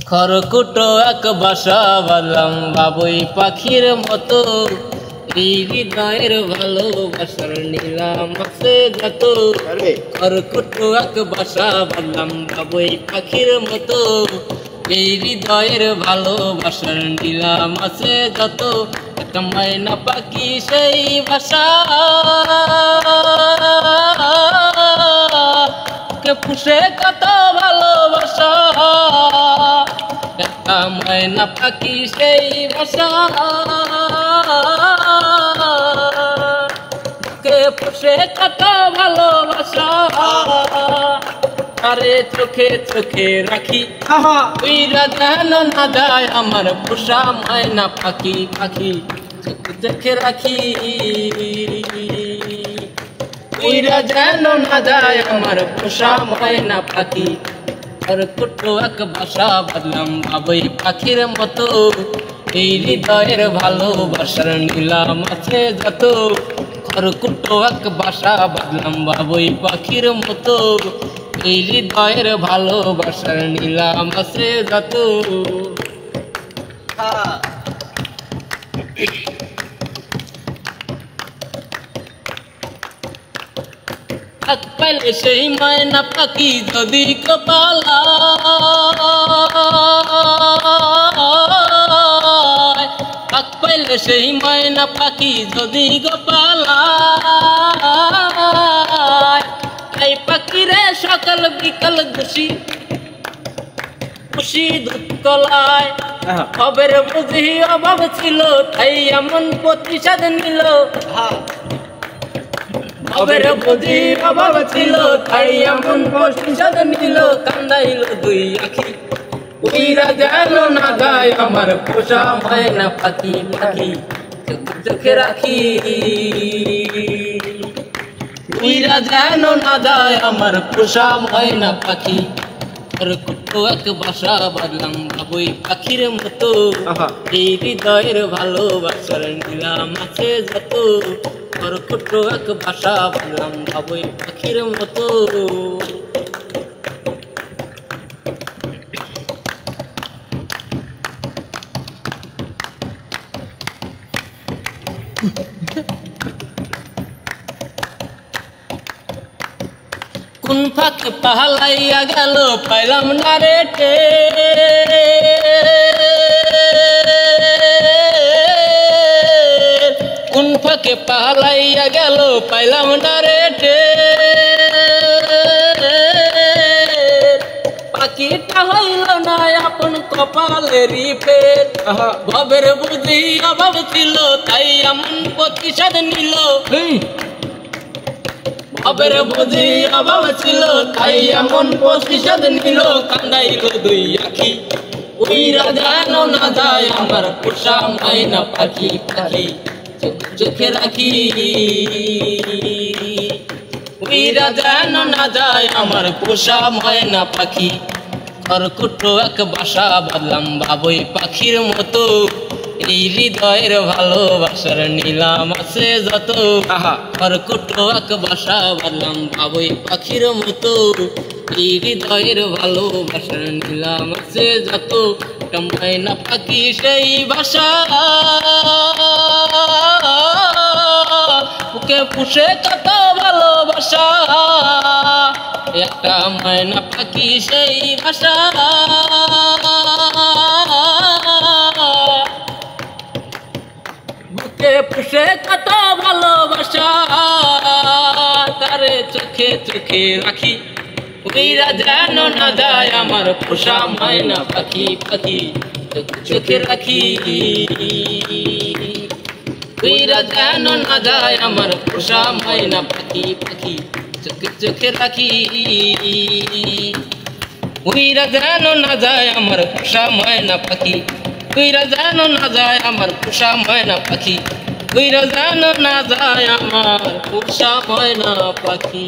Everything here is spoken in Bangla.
খড়কুটো এক বাসা বাঁধলাম বাবুই পাখির মতো, এই হৃদয়ের ভালোবাসার নিলাম আছে যত। খড়কুটো এক বাসা বাঁধলাম বাবুই পাখির মতো, এই হৃদয়ের ভালোবাসার নিলাম আছে যত। একটা ময়না পাখি সেই বাসা কে পুষে কত ভালোবাসা, একটা ময়না পাখি সেই বাসা কে পুষে কত ভালোবাসা। আরে চোখে চোখে রাখি উইরা যেন না যায় আমার পোষা ময়না পাখি, পাখি চোখে চোখে রাখি উইরা যেন না যায় আমার পোষা ময়না পাখি। খড়কুটো এক বাসা বাঁধলাম বাবুই পাখির মতো, এই হৃদয়ের ভালোবাসার নিলাম আছে যত। খড়কুটো এক বাসা বাঁধলাম বাবুই পাখির মতো, এই হৃদয়ের ভালোবাসার নিলাম আছে যত। এক পাইলে সেই ময়না পাখি যদি কপালা, এক পাইলে সেই ময়না পাখি যদি গোপালা, এই পাখিরে সকাল বিকাল খুশি খুশি দুধ কলায়। খবর বুঝি অভাব ছিল তাই এমন প্রতিশোধ নিল, খবর বুঝি অভাব ছিল তাই এমন প্রতিশোধ নিল। কান্দাইল দুই আখি উইরা যেন না যায় আমার পোষা ময়না পাখি, পাখি চোখে চোখে রাখি উইরা যেন না যায় আমার পোষা ময়না পাখি। খড়কুটো এক বাসা বাঁধলাম বাবুই পাখির মতো, এই হৃদয়ের ভালোবাসার নিলাম আছে যত। খড়কুটো এক বাসা বাঁধলাম বাবুই পাখির মতো। কোন ফাঁক পাহালাইয়া গেল পাইলাম না রে টে, কোন ফাঁকে পাহালাইয়া গেল পাইলাম না রে টে। পাখিটা হইল না আপন কপালেরই পেট, ভবের বুঝি অভাব ছিল তাই এমন প্রতিশোধ নিল। খবর বুঝি অভাব ছিল তাই এমন প্রতিশোধ নিল। কান্দাইল দুই আখি উইরা যেন না যায় আমার পোষা ময়না পাখি, পাখি চোখে চোখে রাখি উইরা যেন না যায় আমার পোষা ময়না পাখি। খড়কুটো এক বাসা বাঁধলাম বাবুই পাখির মতো, এই হৃদয়ের ভালোবাসার নিলাম আছে যত। খড়কুটো এক বাসা বাঁধলাম বাবুই পাখির মতো, এই হৃদয়ের ভালোবাসার নিলাম আছে যত। একটা ময়না পাখি সেই বাসা ওকে পুষে কত ভালোবাসা, একটা ময়না পাখি সেই বাসা বুকে পুষে কত ভালোবাসা। তারে চোখে চোখে রাখি উইরা যেন না যায় আমার পোষা ময়না পাখি, পাখি চোখে চোখে রাখি উইরা যেন না যায় আমার পোষা ময়না পাখি, পাখি চোখে চোখে রাখি উইরা যেন না যায় আমার পোষা ময়না পাখি, উইরা যেন না যায় আমার পোষা ময়না পাখি, উইরা যেন না যায় আমার পোষা ময়না পাখি।